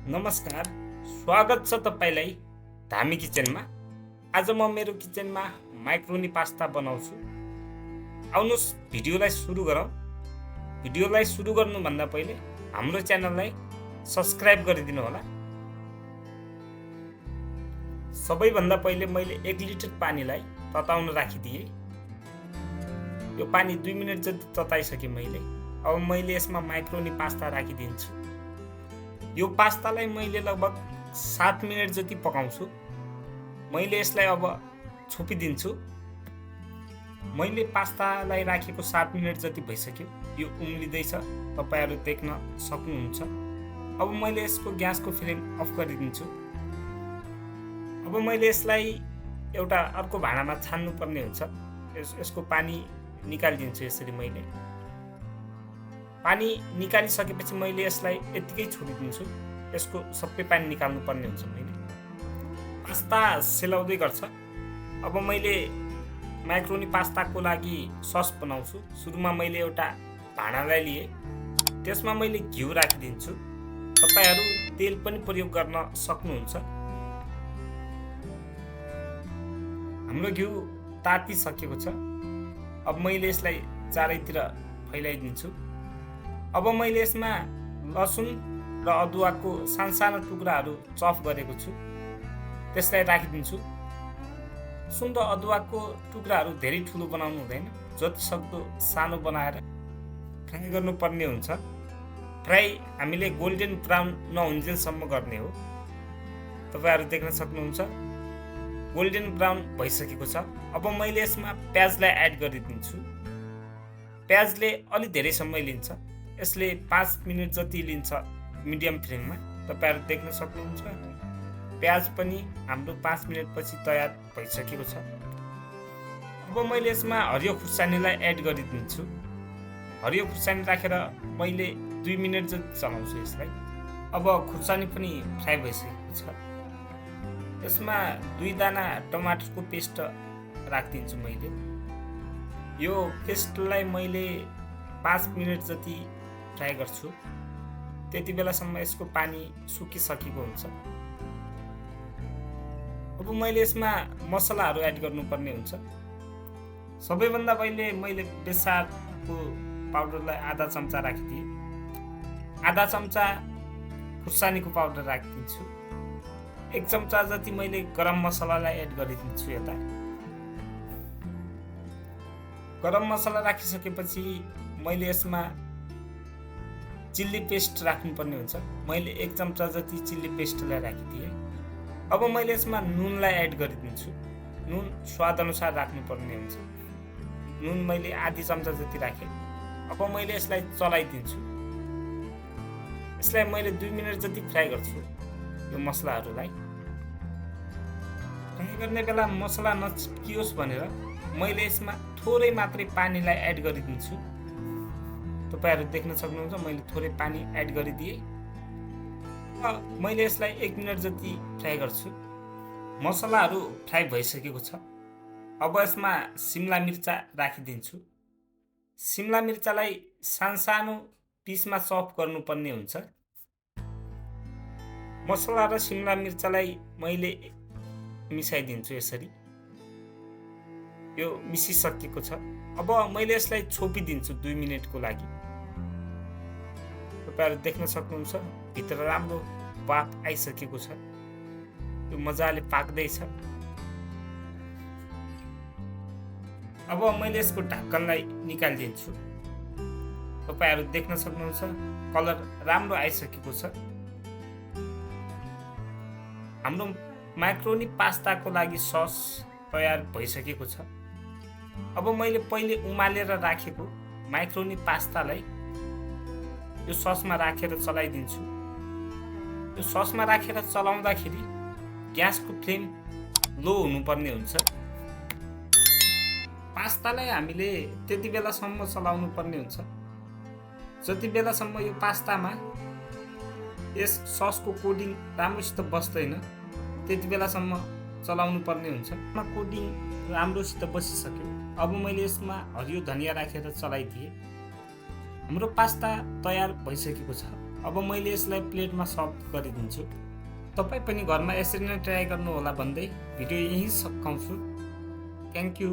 नमस्कार, स्वागत छ तपाईलाई धामी किचनमा। आज म मेरो किचनमा माइक्रोनी पास्ता बनाउँछु। आउनुहोस् भिडियोलाई सुरु गरौँ। भिडियोलाई सुरु गर्नुभन्दा पहिले हाम्रो च्यानललाई सब्स्क्राइब गरिदिनु होला। सबैभन्दा पहिले मैले 1 लिटर पानीलाई तताउन राखिदिएँ। यो पानी 2 मिनेट जति तताइसकेँ मैले। अब मैले यसमा माइक्रोनी पास्ता राखिदिन्छु। यो पास्तालाई मैले लगभग 7 मिनेट जति पकाउँछु। मैले यसलाई अब छोपिदिन्छु। मैले पास्तालाई राखेको 7 मिनेट जति भइसक्यो। यो उम्लिँदैछ, तपाईहरु देख्न सक्नुहुन्छ। अब मैले यसको ग्यासको फ्लेम अफ गरिदिन्छु। अब मैले यसलाई एउटा अर्को भाँडामा छान्नु पर्ने हुन्छ। यसको पानी निकालिदिन्छु यसरी मैले। पानी निकालिसकेपछि मैले यसलाई यतिकै छोडिदिन्छु। यसको सबै पानी निकाल्नु पर्ने हुन्छ मैले। पास्ता सेलाउँदै गर्छ। अब मैले माइक्रोनी पास्ताको लागि सस बनाउँछु। सुरुमा मैले एउटा भाँडालाई लिए, त्यसमा मैले घिउ राखिदिन्छु। तपाईहरु तेल पनि प्रयोग गर्न सक्नुहुन्छ। हाम्रो घिउ तातिसकेको छ। अब मैले यसलाई चारैतिर फैलाइदिन्छु। अब मैले यसमा लसुन र अदुवाको सानो टुक्राहरू चप गरेको छु, त्यसलाई राखिदिन्छु। लसुन र अदुवाको टुक्राहरू धेरै ठुलो बनाउनु हुँदैन, जति सक्दो सानो बनाएर फ्राई गर्नुपर्ने हुन्छ। फ्राई हामीले गोल्डन ब्राउन नहुन्जेलसम्म गर्ने हो। तपाईहरु देख्न सक्नुहुन्छ गोल्डन ब्राउन भइसकेको छ। अब मैले यसमा प्याजलाई एड गरिदिन्छु। प्याजले अलि धेरै समय लिन्छ। यसले 5 मिनेट जति लिन्छ मिडियम फ्लेममा। तपाईहरु देख्न सक्नुहुन्छ प्याज पनि हाम्रो 5 मिनेटपछि तयार भइसकेको छ। अब मैले यसमा हरियो खुर्सानीलाई एड गरिदिन्छु। हरियो खुर्सानी राखेर मैले 2 मिनेट जति चलाउँछु यसलाई। अब खुर्सानी पनि फ्राई भइसकेको छ। यसमा 2 दाना टमाटरको पेस्ट राखिदिन्छु मैले। यो पेस्टलाई मैले 5 मिनेट जति फ्राई गर्छु। त्यति बेलासम्म यसको पानी सुकिसकेको हुन्छ। अब मैले यसमा मसलाहरू एड गर्नुपर्ने हुन्छ। सबैभन्दा पहिले मैले बेसारको पाउडरलाई आधा चम्चा राखिदिएँ। आधा चम्चा खुर्सानीको पाउडर राखिदिन्छु। 1 चम्चा जति मैले गरम मसलालाई एड गरिदिन्छु यता। गरम मसला राखिसकेपछि मैले यसमा चिल्ली पेस्ट राख्नुपर्ने हुन्छ। मैले 1 चम्चा जति चिल्ली पेस्टलाई राखिदिएँ। अब मैले यसमा नुनलाई एड गरिदिन्छु। नुन स्वाद अनुसार राख्नुपर्ने हुन्छ। नुन मैले आधी चम्चा जति राखेँ। अब मैले यसलाई चलाइदिन्छु। यसलाई मैले 2 मिनेट जति फ्राई गर्छु यो मसलाहरूलाई। फ्राई गर्ने बेला मसला नचिप्कियोस् भनेर मैले यसमा थोरै मात्रै पानीलाई एड गरिदिन्छु। तपाईहरु देख्न सक्नुहुन्छ मैले थोरै पानी एड गरिदिएँ। मैले यसलाई 1 मिनेट जति फ्राई गर्छु। मसलाहरू फ्राई भइसकेको छ। अब यसमा सिमला मिर्चा राखिदिन्छु। सिमला मिर्चालाई सानो पिसमा चप गर्नुपर्ने हुन्छ। मसला र सिमला मिर्चालाई मैले मिसाइदिन्छु यसरी। यो मिसिसकेको छ। अब मैले यसलाई छोपिदिन्छु 2 मिनेटको लागि। तपाईहरु देख्न सक्नुहुन्छ भित्र राम्रो पाक आइसकेको छ। यो मजाले पाक्दै छ। अब मैले यसको ढक्कनलाई निकालिदिन्छु। तपाईहरु देख्न सक्नुहुन्छ कलर राम्रो आइसकेको छ। हाम्रो माइक्रोनी पास्ताको लागि सस तयार भइसकेको छ। अब मैले पहिले उमालेर राखेको माइक्रोनी पास्तालाई यो ससमा राखेर चलाइदिन्छु। यो ससमा राखेर चलाउँदाखेरि ग्यासको फ्लेम लो हुनुपर्ने हुन्छ। पास्तालाई हामीले त्यति बेलासम्म चलाउनु पर्ने हुन्छ जति बेलासम्म यो पास्तामा यस ससको कोटिङ राम्रोसित बस्दैन त्यति बेलासम्म चलाउनु पर्ने हुन्छ। कोटिङ राम्रोसित बसिसक्यो। अब मैले यसमा हरियो धनिया राखेर चलाइदिएँ। हाम्रो पास्ता तयार भइसकेको छ। अब मैले यसलाई प्लेटमा सर्भ गरिदिन्छु। तपाईँ पनि घरमा यसरी नै ट्राई गर्नुहोला भन्दै भिडियो यहीँ सकाउँछु। Thank you.